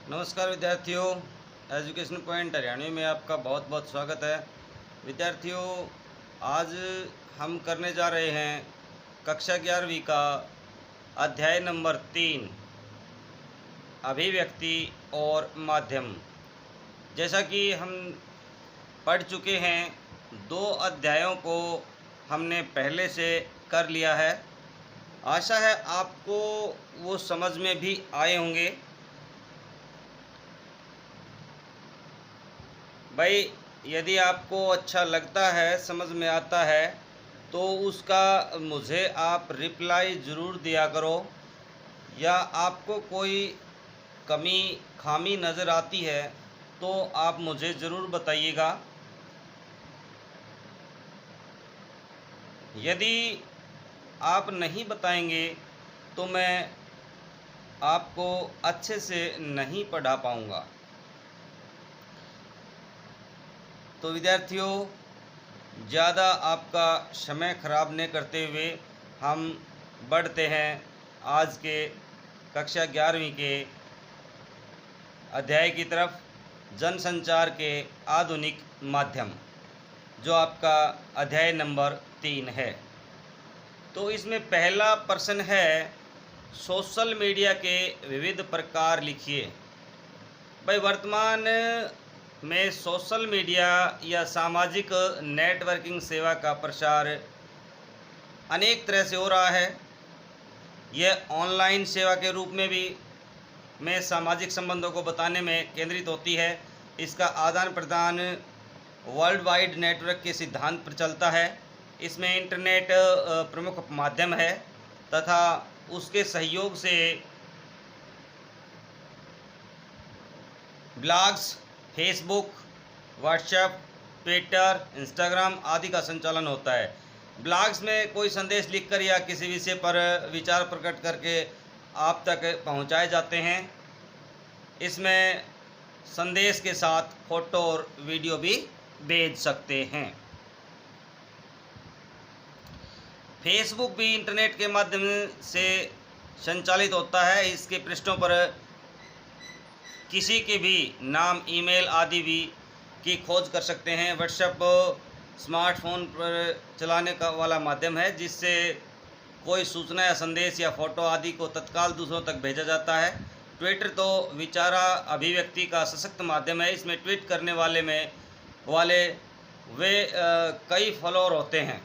नमस्कार विद्यार्थियों, education point Haryanvi में आपका बहुत बहुत स्वागत है। विद्यार्थियों, आज हम करने जा रहे हैं कक्षा 11वीं का अध्याय नंबर 3 अभिव्यक्ति और माध्यम। जैसा कि हम पढ़ चुके हैं, 2 अध्यायों को हमने पहले से कर लिया है। आशा है आपको वो समझ में भी आए होंगे। भाई, यदि आपको अच्छा लगता है, समझ में आता है, तो उसका मुझे आप रिप्लाई ज़रूर दिया करो। या आपको कोई कमी खामी नज़र आती है तो आप मुझे ज़रूर बताइएगा। यदि आप नहीं बताएंगे तो मैं आपको अच्छे से नहीं पढ़ा पाऊँगा। तो विद्यार्थियों, ज़्यादा आपका समय खराब नहीं करते हुए हम बढ़ते हैं आज के कक्षा 11वीं के अध्याय की तरफ, जनसंचार के आधुनिक माध्यम, जो आपका अध्याय नंबर 3 है। तो इसमें पहला प्रश्न है, सोशल मीडिया के विविध प्रकार लिखिए। भाई, वर्तमान में सोशल मीडिया या सामाजिक नेटवर्किंग सेवा का प्रसार अनेक तरह से हो रहा है। यह ऑनलाइन सेवा के रूप में भी सामाजिक संबंधों को बताने में केंद्रित होती है। इसका आदान प्रदान वर्ल्ड वाइड नेटवर्क के सिद्धांत पर चलता है। इसमें इंटरनेट प्रमुख माध्यम है तथा उसके सहयोग से blogs, Facebook, WhatsApp, Twitter, Instagram आदि का संचालन होता है। ब्लॉग्स में कोई संदेश लिखकर या किसी विषय पर विचार प्रकट करके आप तक पहुंचाए जाते हैं। इसमें संदेश के साथ फोटो और वीडियो भी भेज सकते हैं। फेसबुक भी इंटरनेट के माध्यम से संचालित होता है। इसके पृष्ठों पर किसी के भी नाम, ईमेल आदि भी की खोज कर सकते हैं। व्हाट्सएप स्मार्टफोन पर चलाने का वाला माध्यम है, जिससे कोई सूचना या संदेश या फोटो आदि को तत्काल दूसरों तक भेजा जाता है। ट्विटर तो विचारा अभिव्यक्ति का सशक्त माध्यम है। इसमें ट्वीट करने वाले कई फॉलोअर होते हैं।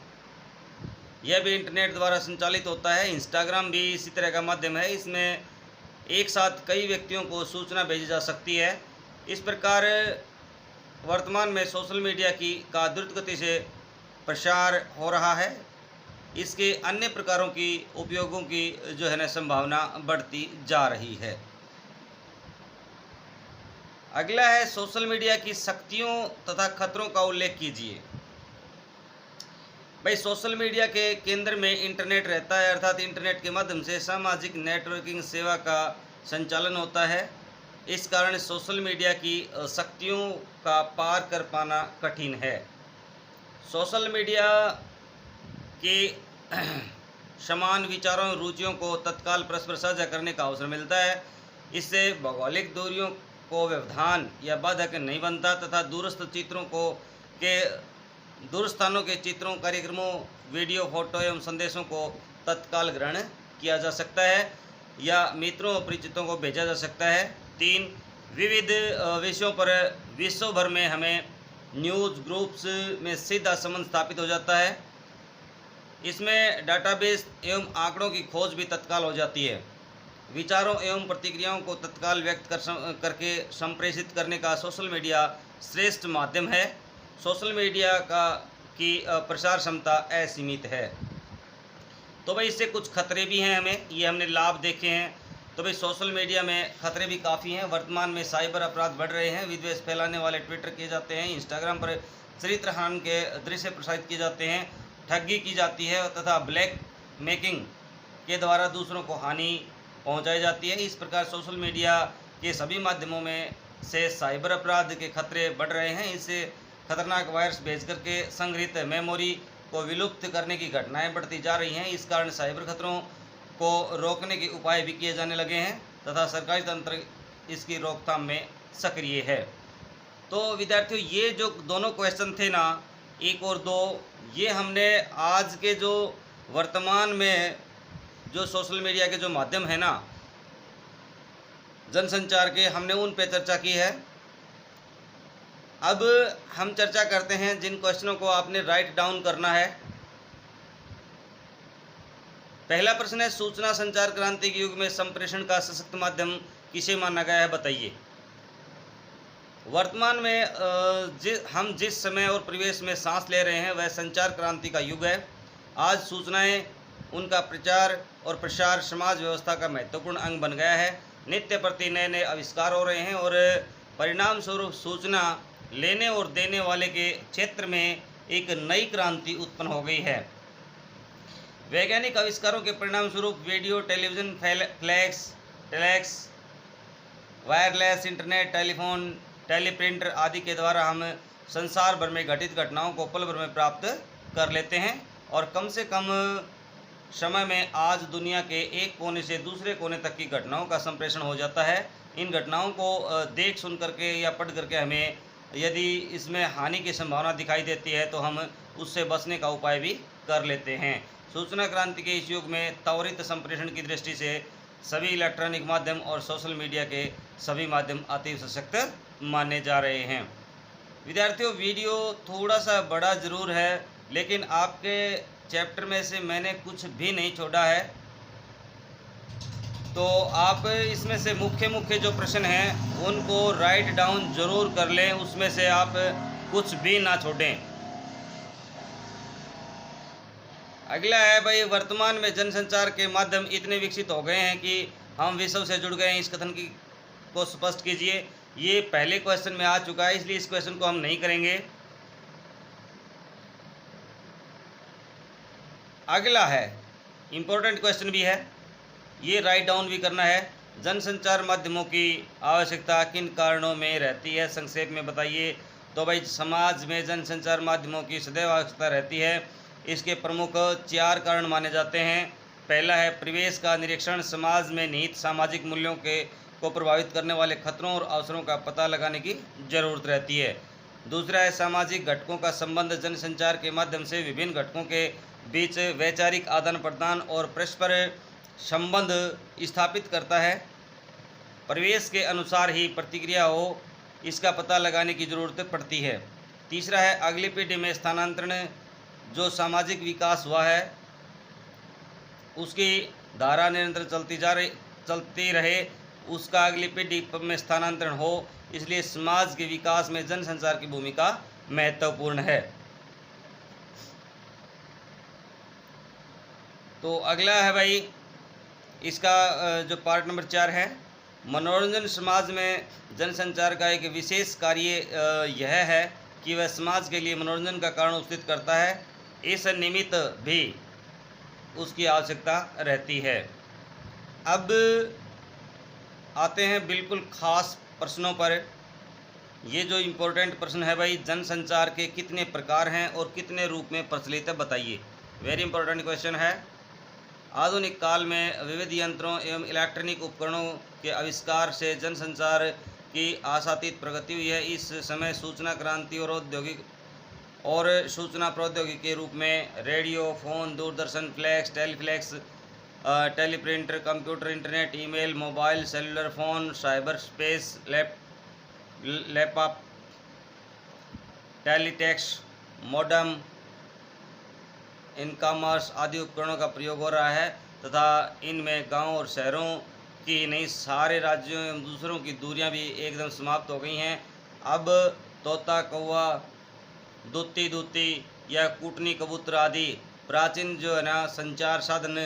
यह भी इंटरनेट द्वारा संचालित होता है। इंस्टाग्राम भी इसी तरह का माध्यम है। इसमें एक साथ कई व्यक्तियों को सूचना भेजी जा सकती है। इस प्रकार वर्तमान में सोशल मीडिया का द्रुत गति से प्रसार हो रहा है। इसके अन्य प्रकारों की उपयोगों की संभावना बढ़ती जा रही है। अगला है, सोशल मीडिया की शक्तियों तथा खतरों का उल्लेख कीजिए। भाई, सोशल मीडिया के केंद्र में इंटरनेट रहता है, अर्थात इंटरनेट के माध्यम से सामाजिक नेटवर्किंग सेवा का संचालन होता है। इस कारण सोशल मीडिया की शक्तियों का पार कर पाना कठिन है। सोशल मीडिया के समान विचारों और रुचियों को तत्काल परस्पर साझा करने का अवसर मिलता है। इससे भौगोलिक दूरियों को व्यवधान या बाधक नहीं बनता तथा दूर स्थानों के चित्रों, कार्यक्रमों, वीडियो, फोटो एवं संदेशों को तत्काल ग्रहण किया जा सकता है या मित्रों और परिचितों को भेजा जा सकता है। 3, विविध विषयों पर विश्व भर में हमें न्यूज़ ग्रुप्स में सीधा संबंध स्थापित हो जाता है। इसमें डाटाबेस एवं आंकड़ों की खोज भी तत्काल हो जाती है। विचारों एवं प्रतिक्रियाओं को तत्काल व्यक्त करके संप्रेषित करने का सोशल मीडिया श्रेष्ठ माध्यम है। सोशल मीडिया की प्रसार क्षमता असीमित है। तो भाई, इससे कुछ खतरे भी हैं हमने लाभ देखे हैं। तो भाई, सोशल मीडिया में खतरे भी काफ़ी हैं। वर्तमान में साइबर अपराध बढ़ रहे हैं। विद्वेष फैलाने वाले ट्विटर किए जाते हैं। इंस्टाग्राम पर चरित्रहानि के दृश्य प्रसारित किए जाते हैं। ठगी की जाती है तथा ब्लैक मेकिंग के द्वारा दूसरों को हानि पहुंचाई जाती है। इस प्रकार सोशल मीडिया के सभी माध्यमों में से साइबर अपराध के खतरे बढ़ रहे हैं। इससे खतरनाक वायरस भेज करके संग्रहित मेमोरी को विलुप्त करने की घटनाएं बढ़ती जा रही हैं। इस कारण साइबर खतरों को रोकने के उपाय भी किए जाने लगे हैं तथा सरकारी तंत्र इसकी रोकथाम में सक्रिय है। तो विद्यार्थियों, ये जो दोनों क्वेश्चन थे ना, 1 और 2, ये हमने आज के जो वर्तमान में जो सोशल मीडिया के जो माध्यम है ना जनसंचार के, हमने उन पे चर्चा की है। अब हम चर्चा करते हैं जिन क्वेश्चनों को आपने राइट डाउन करना है। पहला प्रश्न है, सूचना संचार क्रांति के युग में संप्रेषण का सशक्त माध्यम किसे माना गया है, बताइए। वर्तमान में हम जिस समय और परिवेश में सांस ले रहे हैं वह संचार क्रांति का युग है। आज सूचनाएं, उनका प्रचार और प्रसार समाज व्यवस्था का महत्वपूर्ण अंग बन गया है। नित्य प्रति नए नए आविष्कार हो रहे हैं और परिणाम स्वरूप सूचना लेने और देने वाले के क्षेत्र में एक नई क्रांति उत्पन्न हो गई है। वैज्ञानिक आविष्कारों के परिणाम स्वरूप radio, television, fax, telex, wireless internet, telephone, teleprinter आदि के द्वारा हम संसार भर में घटित घटनाओं को पल भर में प्राप्त कर लेते हैं और कम से कम समय में आज दुनिया के एक कोने से दूसरे कोने तक की घटनाओं का संप्रेषण हो जाता है। इन घटनाओं को देख सुन करके या पढ़ करके हमें यदि इसमें हानि की संभावना दिखाई देती है तो हम उससे बचने का उपाय भी कर लेते हैं। सूचना क्रांति के इस युग में त्वरित संप्रेषण की दृष्टि से सभी इलेक्ट्रॉनिक माध्यम और सोशल मीडिया के सभी माध्यम अति सशक्त माने जा रहे हैं। विद्यार्थियों, वीडियो थोड़ा सा बड़ा ज़रूर है, लेकिन आपके चैप्टर में से मैंने कुछ भी नहीं छोड़ा है, तो आप इसमें से मुख्य जो प्रश्न हैं उनको राइट डाउन ज़रूर कर लें, उसमें से आप कुछ भी ना छोड़ें। अगला है भाई, वर्तमान में जनसंचार के माध्यम इतने विकसित हो गए हैं कि हम विश्व से जुड़ गए हैं, इस कथन को स्पष्ट कीजिए। ये पहले क्वेश्चन में आ चुका है, इसलिए इस क्वेश्चन को हम नहीं करेंगे। अगला है, इम्पोर्टेंट क्वेश्चन भी है, ये राइट डाउन भी करना है। जनसंचार माध्यमों की आवश्यकता किन कारणों में रहती है, संक्षेप में बताइए। तो भाई, समाज में जनसंचार माध्यमों की सदैव आवश्यकता रहती है। इसके प्रमुख 4 कारण माने जाते हैं। पहला है परिवेश का निरीक्षण, समाज में निहित सामाजिक मूल्यों को प्रभावित करने वाले खतरों और अवसरों का पता लगाने की जरूरत रहती है। दूसरा है सामाजिक घटकों का संबंध, जनसंचार के माध्यम से विभिन्न घटकों के बीच वैचारिक आदान प्रदान और परस्पर संबंध स्थापित करता है। परिवेश के अनुसार ही प्रतिक्रिया हो, इसका पता लगाने की जरूरत पड़ती है। तीसरा है अगली पीढ़ी में स्थानांतरण, जो सामाजिक विकास हुआ है उसकी धारा निरंतर चलती रहे, उसका अगली पीढ़ी में स्थानांतरण हो, इसलिए समाज के विकास में जनसंचार की भूमिका महत्वपूर्ण है। तो अगला है भाई, इसका जो पार्ट नंबर 4 है, मनोरंजन। समाज में जनसंचार का एक विशेष कार्य यह है कि वह समाज के लिए मनोरंजन का कारण उपस्थित करता है। इस निमित्त भी उसकी आवश्यकता रहती है। अब आते हैं बिल्कुल खास प्रश्नों पर। ये जो इम्पोर्टेंट प्रश्न है भाई, जनसंचार के कितने प्रकार हैं और कितने रूप में प्रचलित है, बताइए। वेरी इंपॉर्टेंट क्वेश्चन है। आधुनिक काल में विविध यंत्रों एवं इलेक्ट्रॉनिक उपकरणों के आविष्कार से जनसंचार की आशातीत प्रगति हुई है। इस समय सूचना क्रांति और सूचना प्रौद्योगिकी के रूप में radio, phone, Doordarshan, fax, telefax, teleprinter, computer, internet, email, mobile, cellular phone, cyber space, laptop, teletext, modem, ecommerce आदि उपकरणों का प्रयोग हो रहा है तथा इनमें गांव और शहरों की नहीं, सारे राज्यों एवं दूसरों की दूरियां भी एकदम समाप्त हो गई हैं। अब तोता, कौवा, दूती या कूटनी कबूतर आदि प्राचीन जो है ना संचार साधन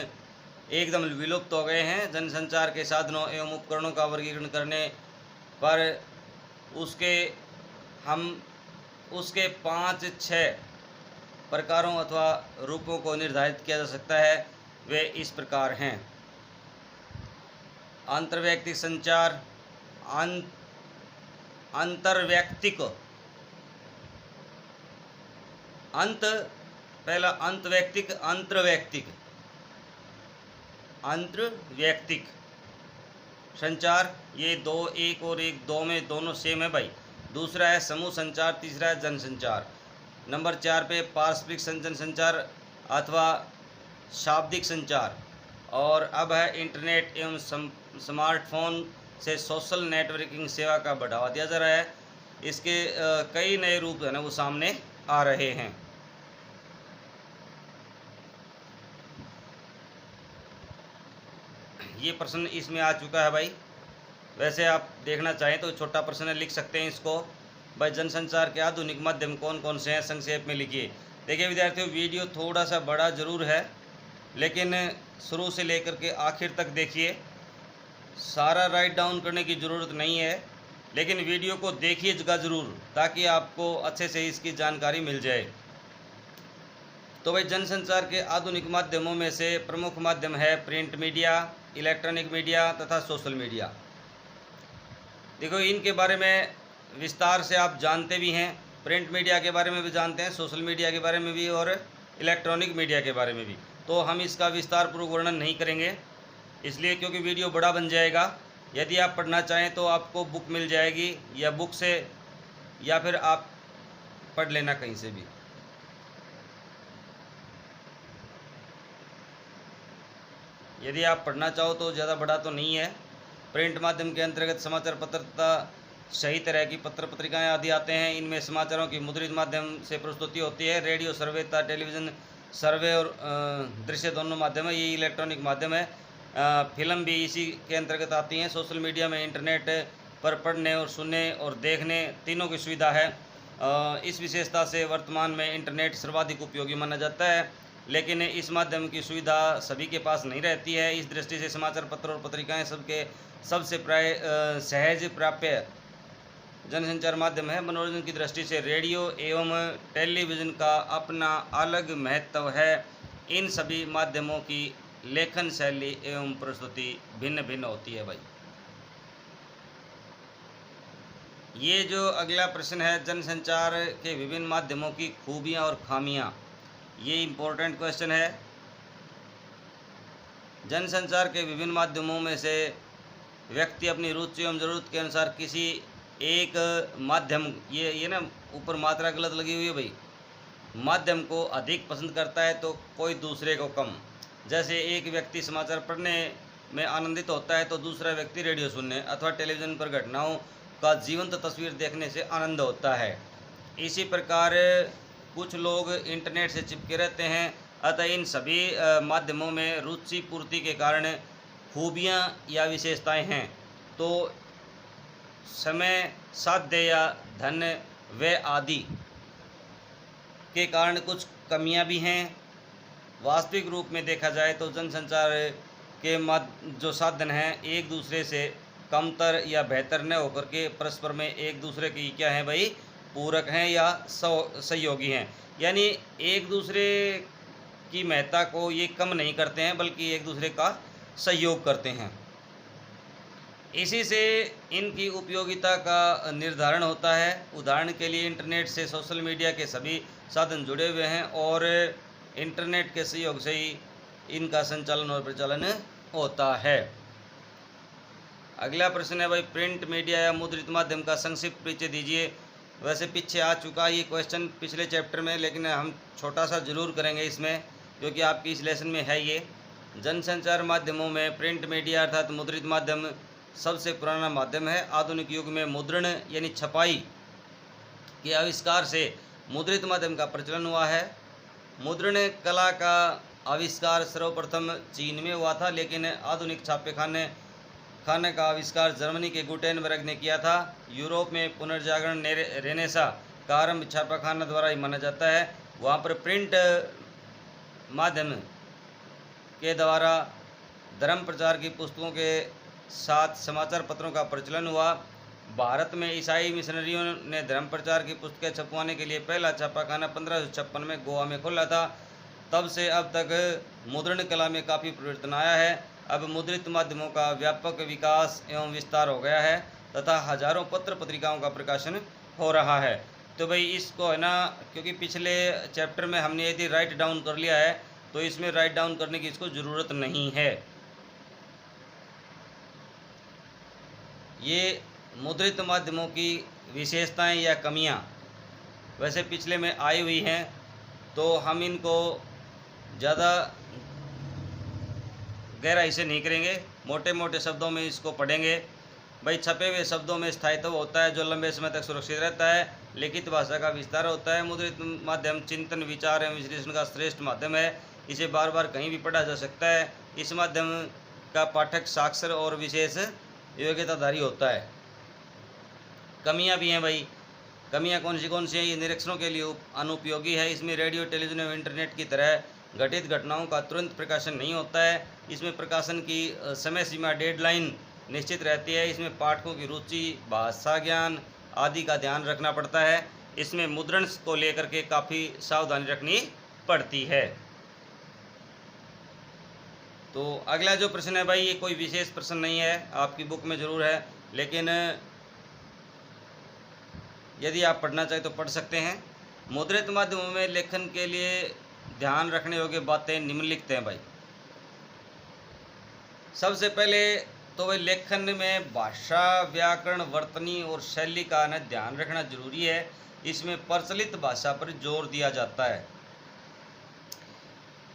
एकदम विलुप्त हो गए हैं। जनसंचार के साधनों एवं उपकरणों का वर्गीकरण करने पर उसके 5-6 प्रकारों अथवा रूपों को निर्धारित किया जा सकता है। वे इस प्रकार हैं। अंतर्वैयक्तिक संचार, अंतर्वैयक्तिक पहला अंतर्वैयक्तिक, अंतर्वैयक्तिक संचार, ये दो, एक और एक, दो में दोनों सेम है भाई। दूसरा है समूह संचार, तीसरा है जनसंचार। नंबर 4 पे पारस्परिक संचार अथवा शाब्दिक संचार। और अब है इंटरनेट एवं स्मार्टफोन से सोशल नेटवर्किंग सेवा का बढ़ावा दिया जा रहा है। इसके कई नए रूप है ना वो सामने आ रहे हैं। ये प्रश्न इसमें आ चुका है भाई। वैसे आप देखना चाहें तो छोटा प्रश्न लिख सकते हैं इसको। भाई जनसंचार के आधुनिक माध्यम कौन कौन से हैं, संक्षेप में लिखिए। देखिए विद्यार्थियों, वीडियो थोड़ा सा बड़ा जरूर है, लेकिन शुरू से लेकर के आखिर तक देखिए। सारा राइट डाउन करने की ज़रूरत नहीं है, लेकिन वीडियो को देखिएगा ज़रूर, ताकि आपको अच्छे से इसकी जानकारी मिल जाए। तो भाई जनसंचार के आधुनिक माध्यमों में से प्रमुख माध्यम है प्रिंट मीडिया, इलेक्ट्रॉनिक मीडिया तथा सोशल मीडिया। देखो इनके बारे में विस्तार से आप जानते भी हैं, प्रिंट मीडिया के बारे में भी जानते हैं, सोशल मीडिया के बारे में भी और इलेक्ट्रॉनिक मीडिया के बारे में भी। तो हम इसका विस्तारपूर्वक वर्णन नहीं करेंगे, इसलिए क्योंकि वीडियो बड़ा बन जाएगा। यदि आप पढ़ना चाहें तो आपको बुक मिल जाएगी, या बुक से या फिर आप पढ़ लेना कहीं से भी। यदि आप पढ़ना चाहो तो ज़्यादा बड़ा तो नहीं है। प्रिंट माध्यम के अंतर्गत समाचार पत्र तथा सही तरह की पत्र पत्रिकाएं आदि आते हैं। इनमें समाचारों की मुद्रित माध्यम से प्रस्तुति होती है। रेडियो सर्वे तथा टेलीविज़न सर्वे और दृश्य दोनों माध्यम है। ये इलेक्ट्रॉनिक माध्यम है। फिल्म भी इसी के अंतर्गत आती हैं। सोशल मीडिया में इंटरनेट पर पढ़ने और सुनने और देखने तीनों की सुविधा है। इस विशेषता से वर्तमान में इंटरनेट सर्वाधिक उपयोगी माना जाता है, लेकिन इस माध्यम की सुविधा सभी के पास नहीं रहती है। इस दृष्टि से समाचार पत्र और पत्रिकाएं सबसे प्राय सहज प्राप्य जनसंचार माध्यम है। मनोरंजन की दृष्टि से रेडियो एवं टेलीविज़न का अपना अलग महत्व है। इन सभी माध्यमों की लेखन शैली एवं प्रस्तुति भिन्न भिन्न होती है भाई। ये जो अगला प्रश्न है, जनसंचार के विभिन्न माध्यमों की खूबियां और खामियां, ये इम्पोर्टेंट क्वेश्चन है। जनसंचार के विभिन्न माध्यमों में से व्यक्ति अपनी रुचि एवं ज़रूरत के अनुसार किसी एक माध्यम, ये ना ऊपर मात्रा गलत लगी हुई है भाई, माध्यम को अधिक पसंद करता है तो कोई दूसरे को कम। जैसे एक व्यक्ति समाचार पढ़ने में आनंदित होता है तो दूसरा व्यक्ति रेडियो सुनने अथवा टेलीविज़न पर घटनाओं का जीवंत तस्वीर देखने से आनंद होता है। इसी प्रकार कुछ लोग इंटरनेट से चिपके रहते हैं। अतः इन सभी माध्यमों में रुचि पूर्ति के कारण खूबियाँ या विशेषताएं हैं, तो समय, साध्य या धन व्यय आदि के कारण कुछ कमियां भी हैं। वास्तविक रूप में देखा जाए तो जनसंचार के जो साधन हैं एक दूसरे से कमतर या बेहतर न होकर के परस्पर में एक दूसरे की क्या है भाई, पूरक हैं या सहयोगी हैं। यानी एक दूसरे की महत्ता को ये कम नहीं करते हैं, बल्कि एक दूसरे का सहयोग करते हैं। इसी से इनकी उपयोगिता का निर्धारण होता है। उदाहरण के लिए इंटरनेट से सोशल मीडिया के सभी साधन जुड़े हुए हैं और इंटरनेट के सहयोग से ही इनका संचालन और प्रचालन होता है। अगला प्रश्न है भाई, प्रिंट मीडिया या मुद्रित माध्यम का संक्षिप्त परिचय दीजिए। वैसे पीछे आ चुका ये क्वेश्चन पिछले चैप्टर में, लेकिन हम छोटा सा जरूर करेंगे इसमें, क्योंकि आपकी इस लेसन में है ये। जनसंचार माध्यमों में प्रिंट मीडिया अर्थात मुद्रित माध्यम सबसे पुराना माध्यम है। आधुनिक युग में मुद्रण यानी छपाई के आविष्कार से मुद्रित माध्यम का प्रचलन हुआ है। मुद्रण कला का आविष्कार सर्वप्रथम चीन में हुआ था, लेकिन आधुनिक छापे खाने का आविष्कार जर्मनी के गुटेनबर्ग ने किया था। यूरोप में पुनर्जागरण रेनेसा का आरंभ छापाखाना द्वारा ही माना जाता है। वहाँ पर प्रिंट माध्यम के द्वारा धर्म प्रचार की पुस्तकों के साथ समाचार पत्रों का प्रचलन हुआ। भारत में ईसाई मिशनरियों ने धर्म प्रचार की पुस्तकें छपवाने के लिए पहला छापाखाना 1556 में गोवा में खोला था। तब से अब तक मुद्रण कला में काफ़ी परिवर्तन आया है। अब मुद्रित माध्यमों का व्यापक विकास एवं विस्तार हो गया है तथा हजारों पत्र पत्रिकाओं का प्रकाशन हो रहा है। तो भाई इसको है ना, क्योंकि पिछले चैप्टर में हमने यदि राइट डाउन कर लिया है तो इसमें राइट डाउन करने की इसको ज़रूरत नहीं है। ये मुद्रित माध्यमों की विशेषताएं या कमियां वैसे पिछले में आई हुई हैं, तो हम इनको ज़्यादा गहराई से नहीं करेंगे, मोटे मोटे शब्दों में इसको पढ़ेंगे। भाई छपे हुए शब्दों में स्थायित्व होता है जो लंबे समय तक सुरक्षित रहता है। लिखित भाषा का विस्तार होता है। मुद्रित माध्यम चिंतन, विचार एवं विश्लेषण का श्रेष्ठ माध्यम है। इसे बार बार कहीं भी पढ़ा जा सकता है। इस माध्यम का पाठक साक्षर और विशेष योग्यताधारी होता है। कमियां भी हैं भाई। कमियां कौन सी हैं? ये निरीक्षणों के लिए अनुपयोगी है। इसमें रेडियो, टेलीविजन एवं इंटरनेट की तरह घटित घटनाओं का तुरंत प्रकाशन नहीं होता है। इसमें प्रकाशन की समय सीमा, डेडलाइन निश्चित रहती है। इसमें पाठकों की रुचि, भाषा ज्ञान आदि का ध्यान रखना पड़ता है। इसमें मुद्रण को लेकर के काफ़ी सावधानी रखनी पड़ती है। तो अगला जो प्रश्न है भाई, ये कोई विशेष प्रश्न नहीं है, आपकी बुक में ज़रूर है, लेकिन यदि आप पढ़ना चाहें तो पढ़ सकते हैं। मुद्रित माध्यमों में लेखन के लिए ध्यान रखने योग्य बातें निम्नलिखित हैं भाई। सबसे पहले तो भाई लेखन में भाषा, व्याकरण, वर्तनी और शैली का न ध्यान रखना जरूरी है। इसमें प्रचलित भाषा पर जोर दिया जाता है।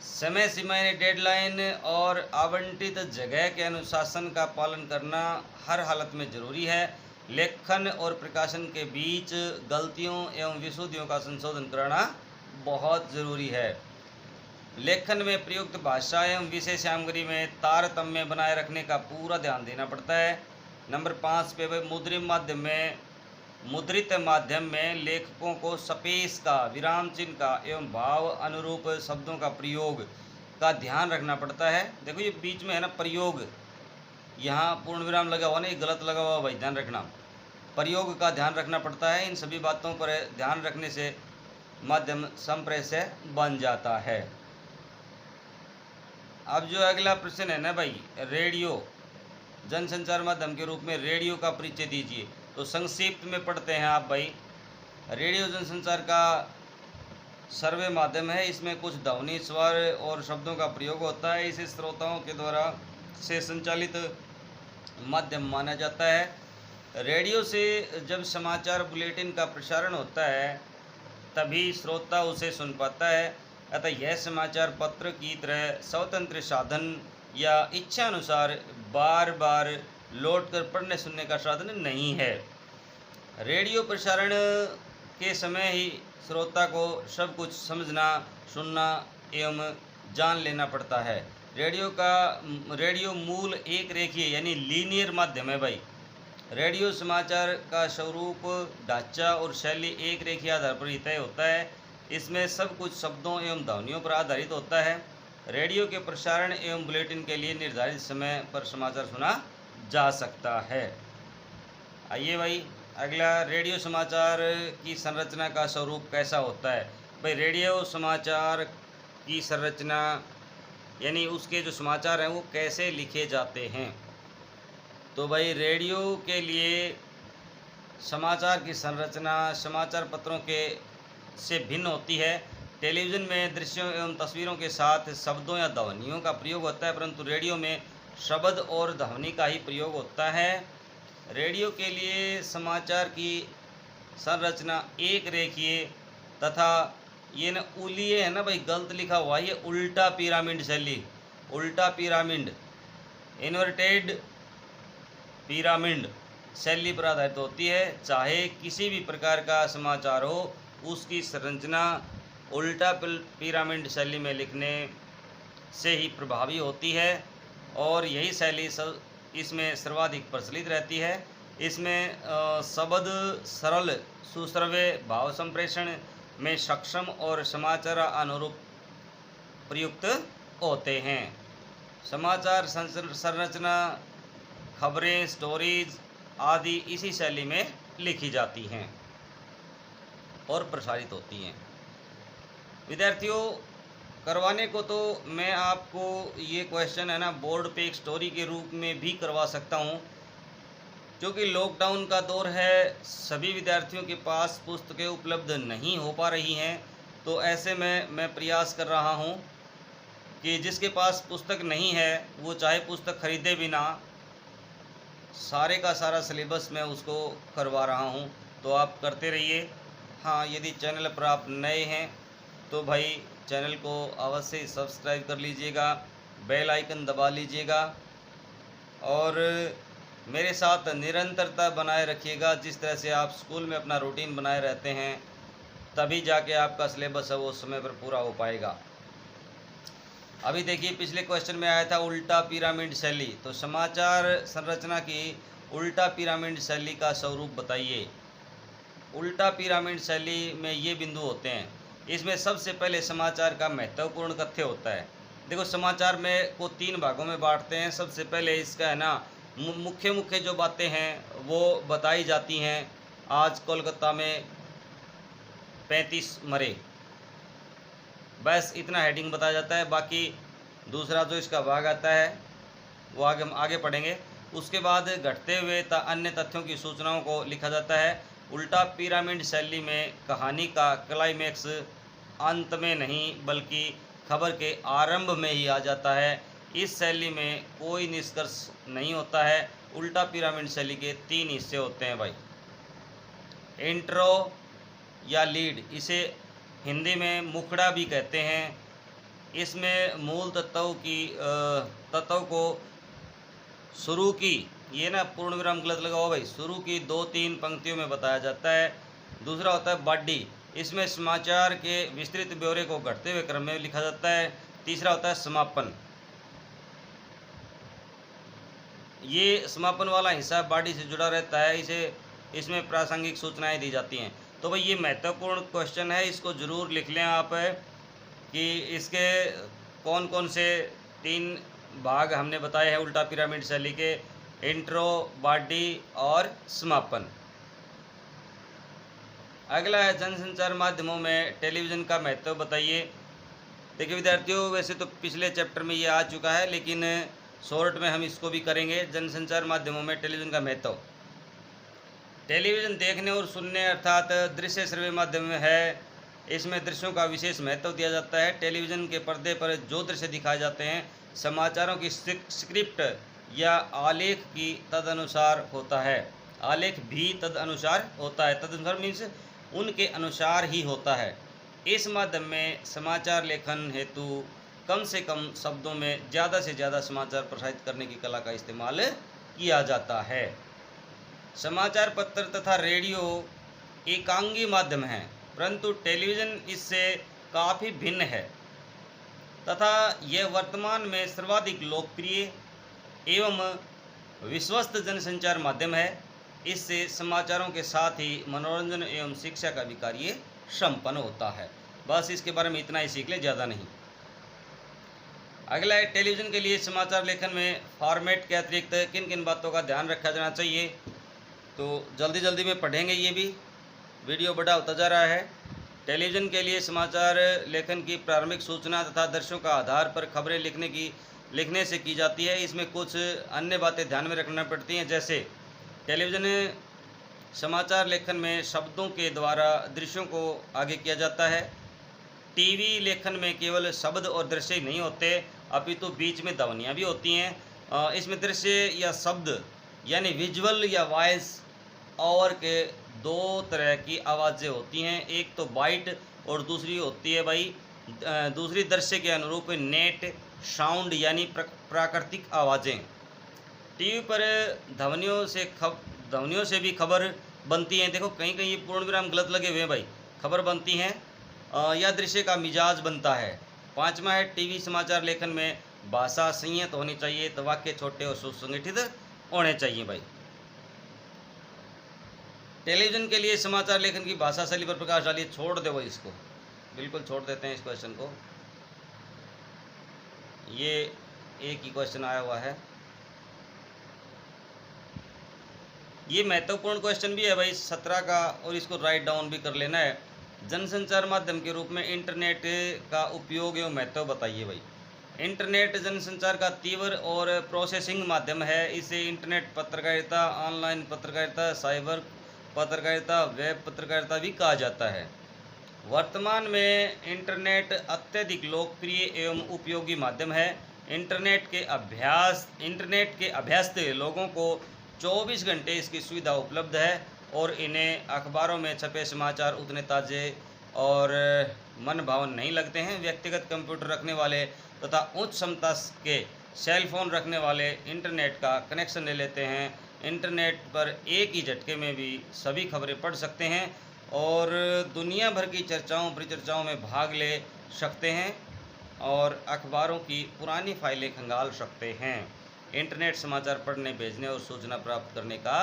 समय सीमा यानी डेडलाइन और आवंटित जगह के अनुशासन का पालन करना हर हालत में जरूरी है। लेखन और प्रकाशन के बीच गलतियों एवं विशुद्धियों का संशोधन कराना बहुत ज़रूरी है। लेखन में प्रयुक्त भाषा एवं विषय सामग्री में तारतम्य बनाए रखने का पूरा ध्यान देना पड़ता है। नंबर 5 पे मुद्रित माध्यम में लेखकों को स्पेस का, विराम चिन्ह का एवं भाव अनुरूप शब्दों का प्रयोग का ध्यान रखना पड़ता है। देखो ये बीच में है ना प्रयोग, यहाँ पूर्ण विराम लगा हुआ ना, ये गलत लगा हुआ भाई, ध्यान रखना। प्रयोग का ध्यान रखना पड़ता है। इन सभी बातों पर ध्यान रखने से माध्यम संप्रेषय बन जाता है। अब जो अगला प्रश्न है ना भाई, रेडियो जनसंचार माध्यम के रूप में रेडियो का परिचय दीजिए। तो संक्षिप्त में पढ़ते हैं आप भाई। रेडियो जनसंचार का सर्वे माध्यम है। इसमें कुछ ध्वनि, स्वर और शब्दों का प्रयोग होता है। इसे श्रोताओं के द्वारा से संचालित माध्यम माना जाता है। रेडियो से जब समाचार बुलेटिन का प्रसारण होता है तभी श्रोता उसे सुन पाता है। अतः यह समाचार पत्र की तरह स्वतंत्र साधन या इच्छा अनुसार बार बार लौट कर पढ़ने सुनने का साधन नहीं है। रेडियो प्रसारण के समय ही श्रोता को सब कुछ समझना, सुनना एवं जान लेना पड़ता है। रेडियो मूल एक रेखीय यानी लीनियर माध्यम है भाई। रेडियो समाचार का स्वरूप, ढांचा और शैली एक रेखीय आधार पर ही तय होता है। इसमें सब कुछ शब्दों एवं ध्वनियों पर आधारित होता है। रेडियो के प्रसारण एवं बुलेटिन के लिए निर्धारित समय पर समाचार सुना जा सकता है। आइए भाई अगला, रेडियो समाचार की संरचना का स्वरूप कैसा होता है? भाई रेडियो समाचार की संरचना यानी उसके जो समाचार हैं वो कैसे लिखे जाते हैं? तो भाई रेडियो के लिए समाचार की संरचना समाचार पत्रों के से भिन्न होती है। टेलीविज़न में दृश्यों एवं तस्वीरों के साथ शब्दों या ध्वनियों का प्रयोग होता है, परंतु रेडियो में शब्द और ध्वनि का ही प्रयोग होता है। रेडियो के लिए समाचार की संरचना एक रेखीय तथा ये न उलीय है ना भाई, गलत लिखा हुआ, ये उल्टा पिरामिड शैली, उल्टा पिरामिड, इन्वर्टेड पिरामिड शैली पर आधारित होती है। चाहे किसी भी प्रकार का समाचार हो, उसकी संरचना उल्टा पिरामिड शैली में लिखने से ही प्रभावी होती है और यही शैली इसमें सर्वाधिक प्रचलित रहती है। इसमें शब्द सरल, सुश्रव्य, भाव संप्रेषण में सक्षम और समाचार अनुरूप प्रयुक्त होते हैं। समाचार संरचना, खबरें, स्टोरीज आदि इसी शैली में लिखी जाती हैं और प्रसारित होती हैं। विद्यार्थियों, करवाने को तो मैं आपको ये क्वेश्चन है ना बोर्ड पे एक स्टोरी के रूप में भी करवा सकता हूँ, क्योंकि लॉकडाउन का दौर है, सभी विद्यार्थियों के पास पुस्तकें उपलब्ध नहीं हो पा रही हैं। तो ऐसे में मैं प्रयास कर रहा हूँ कि जिसके पास पुस्तक नहीं है वो चाहे पुस्तक खरीदे भी ना, सारे का सारा सिलेबस मैं उसको करवा रहा हूँ, तो आप करते रहिए। हाँ, यदि चैनल पर आप नए हैं तो भाई चैनल को अवश्य सब्सक्राइब कर लीजिएगा, बेल आइकन दबा लीजिएगा और मेरे साथ निरंतरता बनाए रखिएगा। जिस तरह से आप स्कूल में अपना रूटीन बनाए रहते हैं, तभी जाके आपका सिलेबस है वो समय पर पूरा हो पाएगा। अभी देखिए, पिछले क्वेश्चन में आया था उल्टा पिरामिड शैली, तो समाचार संरचना की उल्टा पिरामिड शैली का स्वरूप बताइए। उल्टा पिरामिड शैली में ये बिंदु होते हैं। इसमें सबसे पहले समाचार का महत्वपूर्ण तथ्य होता है। देखो, समाचार में को 3 भागों में बांटते हैं। सबसे पहले इसका है ना, मुख्य मुख्य जो बातें हैं वो बताई जाती हैं। आज कोलकाता में 35 मरे, बस इतना हेडिंग बताया जाता है। बाकी दूसरा जो इसका भाग आता है वो आगे पढ़ेंगे। उसके बाद घटते हुए अन्य तथ्यों की सूचनाओं को लिखा जाता है। उल्टा पिरामिड शैली में कहानी का क्लाइमैक्स अंत में नहीं बल्कि खबर के आरंभ में ही आ जाता है। इस शैली में कोई निष्कर्ष नहीं होता है। उल्टा पिरामिड शैली के 3 हिस्से होते हैं भाई। इंट्रो या लीड, इसे हिंदी में मुखड़ा भी कहते हैं। इसमें मूल तत्वों को शुरू की, ये ना पूर्ण विराम गलत लगाओ भाई, शुरू की 2-3 पंक्तियों में बताया जाता है। दूसरा होता है बॉडी, इसमें समाचार के विस्तृत ब्यौरे को घटते हुए क्रम में लिखा जाता है। तीसरा होता है समापन, ये समापन वाला हिस्सा बॉडी से जुड़ा रहता है। इसमें प्रासंगिक सूचनाएं दी जाती हैं। तो भाई ये महत्वपूर्ण क्वेश्चन है, इसको ज़रूर लिख लें आप कि इसके कौन कौन से 3 भाग हमने बताए हैं उल्टा पिरामिड शैली के, इंट्रो, बॉडी और समापन। अगला है जनसंचार माध्यमों में टेलीविज़न का महत्व बताइए। देखिए विद्यार्थियों, वैसे तो पिछले चैप्टर में ये आ चुका है, लेकिन शॉर्ट में हम इसको भी करेंगे। जनसंचार माध्यमों में टेलीविज़न का महत्व। टेलीविज़न देखने और सुनने अर्थात दृश्य श्रव्य माध्यम है। इसमें दृश्यों का विशेष महत्व दिया जाता है। टेलीविज़न के पर्दे पर जो दृश्य दिखाए जाते हैं समाचारों की स्क्रिप्ट या आलेख की तदनुसार होता है। आलेख भी तदनुसार होता है। तदनुसार मीन्स उनके अनुसार ही होता है। इस माध्यम में समाचार लेखन हेतु कम से कम शब्दों में ज़्यादा से ज़्यादा समाचार प्रसारित करने की कला का इस्तेमाल किया जाता है। समाचार पत्र तथा रेडियो एकांगी माध्यम हैं, परंतु टेलीविज़न इससे काफ़ी भिन्न है तथा यह वर्तमान में सर्वाधिक लोकप्रिय एवं विश्वस्त जनसंचार माध्यम है। इससे समाचारों के साथ ही मनोरंजन एवं शिक्षा का भी कार्य संपन्न होता है। बस इसके बारे में इतना ही सीख लें, ज़्यादा नहीं। अगला है टेलीविज़न के लिए समाचार लेखन में फॉर्मेट के अतिरिक्त किन किन बातों का ध्यान रखा जाना चाहिए, तो जल्दी जल्दी में पढ़ेंगे। ये भी वीडियो बड़ा होता जा रहा है। टेलीविज़न के लिए समाचार लेखन की प्रारंभिक सूचना तथा दृश्यों का आधार पर खबरें लिखने से की जाती है। इसमें कुछ अन्य बातें ध्यान में रखना पड़ती हैं, जैसे टेलीविज़न समाचार लेखन में शब्दों के द्वारा दृश्यों को आगे किया जाता है। टीवी लेखन में केवल शब्द और दृश्य नहीं होते, अपितु बीच में ध्वनियाँ भी होती हैं। इसमें दृश्य या शब्द यानी विजुअल या वॉइस और के 2 तरह की आवाज़ें होती हैं। एक तो बाइट और दूसरी होती है भाई दूसरी दृश्य के अनुरूप नेट साउंड यानी प्राकृतिक आवाज़ें। टीवी पर ध्वनियों से भी खबर बनती हैं। देखो कहीं कहीं ये पूर्ण विराम गलत लगे हुए हैं भाई। खबर बनती हैं या दृश्य का मिजाज बनता है। 5वां है टीवी समाचार लेखन में भाषा संयत होनी चाहिए, तो वाक्य छोटे और सुसंगठित होने चाहिए भाई। टेलीविज़न के लिए समाचार लेखन की भाषा शैली पर प्रकाश डालिए। छोड़ दे भाई, इसको बिल्कुल छोड़ देते हैं इस क्वेश्चन को। ये एक ही क्वेश्चन आया हुआ है, ये महत्वपूर्ण क्वेश्चन भी है भाई 17 का, और इसको राइट डाउन भी कर लेना है। जनसंचार माध्यम के रूप में इंटरनेट का उपयोग एवं महत्व बताइए भाई। इंटरनेट जनसंचार का तीव्र और प्रोसेसिंग माध्यम है। इसे इंटरनेट पत्रकारिता, ऑनलाइन पत्रकारिता, साइबर पत्रकारिता, वेब पत्रकारिता भी कहा जाता है। वर्तमान में इंटरनेट अत्यधिक लोकप्रिय एवं उपयोगी माध्यम है। इंटरनेट के अभ्यस्त लोगों को 24 घंटे इसकी सुविधा उपलब्ध है और इन्हें अखबारों में छपे समाचार उतने ताज़े और मन भावन नहीं लगते हैं। व्यक्तिगत कंप्यूटर रखने वाले तथा उच्च क्षमता के सेल फोन रखने वाले इंटरनेट का कनेक्शन ले लेते हैं। इंटरनेट पर एक ही झटके में भी सभी खबरें पढ़ सकते हैं और दुनिया भर की चर्चाओं परिचर्चाओं में भाग ले सकते हैं और अखबारोों की पुरानी फाइलें खंगाल सकते हैं। इंटरनेट समाचार पढ़ने, भेजने और सूचना प्राप्त करने का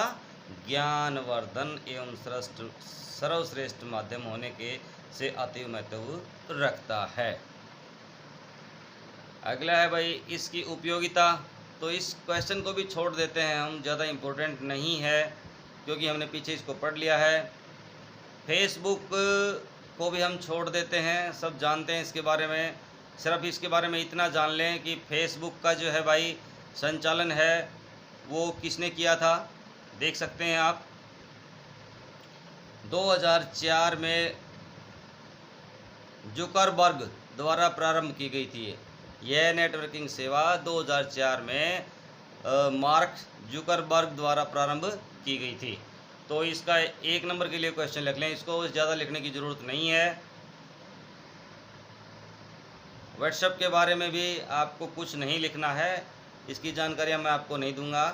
ज्ञानवर्धन एवं सर्वश्रेष्ठ माध्यम होने के से अति महत्व रखता है। अगला है भाई इसकी उपयोगिता। तो इस क्वेश्चन को भी छोड़ देते हैं हम, ज़्यादा इम्पोर्टेंट नहीं है क्योंकि हमने पीछे इसको पढ़ लिया है। फेसबुक को भी हम छोड़ देते हैं, सब जानते हैं इसके बारे में। सिर्फ इसके बारे में इतना जान लें कि फेसबुक का जो है भाई संचालन है वो किसने किया था, देख सकते हैं आप। 2004 में जुकरबर्ग द्वारा प्रारंभ की गई थी। यह नेटवर्किंग सेवा 2004 में मार्क जुकरबर्ग द्वारा प्रारंभ की गई थी। तो इसका 1 नंबर के लिए क्वेश्चन लिख लें, इसको ज़्यादा लिखने की ज़रूरत नहीं है। व्हाट्सएप के बारे में भी आपको कुछ नहीं लिखना है, इसकी जानकारी मैं आपको नहीं दूंगा।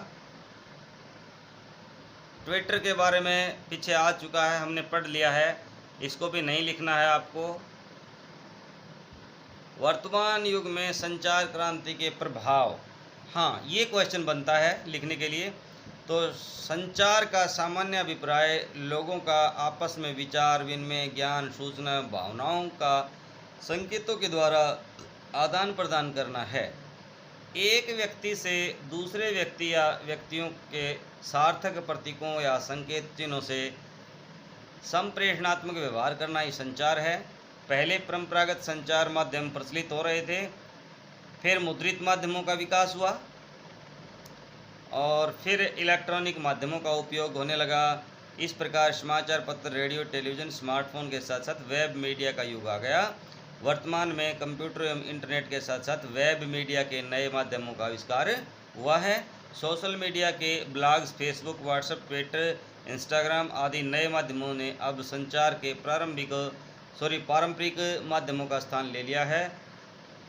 ट्विटर के बारे में पीछे आ चुका है, हमने पढ़ लिया है, इसको भी नहीं लिखना है आपको। वर्तमान युग में संचार क्रांति के प्रभाव, हाँ ये क्वेश्चन बनता है लिखने के लिए। तो संचार का सामान्य अभिप्राय लोगों का आपस में विचार विनिमय, ज्ञान, सूचना, भावनाओं का संकेतों के द्वारा आदान प्रदान करना है। एक व्यक्ति से दूसरे व्यक्ति या व्यक्तियों के सार्थक प्रतीकों या संकेत चिन्हों से संप्रेषणात्मक व्यवहार करना ही संचार है। पहले परंपरागत संचार माध्यम प्रचलित हो रहे थे, फिर मुद्रित माध्यमों का विकास हुआ और फिर इलेक्ट्रॉनिक माध्यमों का उपयोग होने लगा। इस प्रकार समाचार पत्र, रेडियो, टेलीविज़न, स्मार्टफोन के साथ साथ वेब मीडिया का युग आ गया। वर्तमान में कंप्यूटर एवं इंटरनेट के साथ साथ वेब मीडिया के नए माध्यमों का आविष्कार हुआ है। सोशल मीडिया के blogs, Facebook, WhatsApp, Twitter, Instagram आदि नए माध्यमों ने अब संचार के पारंपरिक माध्यमों का स्थान ले लिया है।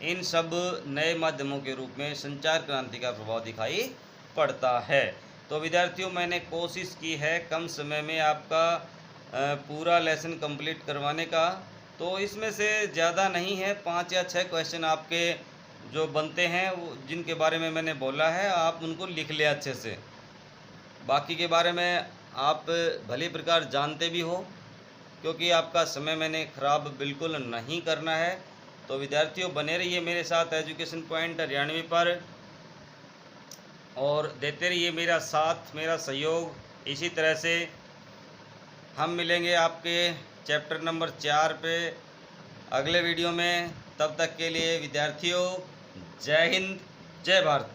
इन सब नए माध्यमों के रूप में संचार क्रांति का प्रभाव दिखाई पड़ता है। तो विद्यार्थियों, मैंने कोशिश की है कम समय में आपका पूरा लेसन कंप्लीट करवाने का। तो इसमें से ज़्यादा नहीं है, 5 या 6 क्वेश्चन आपके जो बनते हैं वो जिनके बारे में मैंने बोला है आप उनको लिख लें अच्छे से। बाकी के बारे में आप भली प्रकार जानते भी हो क्योंकि आपका समय मैंने ख़राब बिल्कुल नहीं करना है। तो विद्यार्थियों बने रहिए मेरे साथ एजुकेशन पॉइंट हरियाणवी पर और देते रहिए मेरा साथ, मेरा सहयोग। इसी तरह से हम मिलेंगे आपके चैप्टर नंबर 4 पे अगले वीडियो में। तब तक के लिए विद्यार्थियों जय हिंद, जय भारत।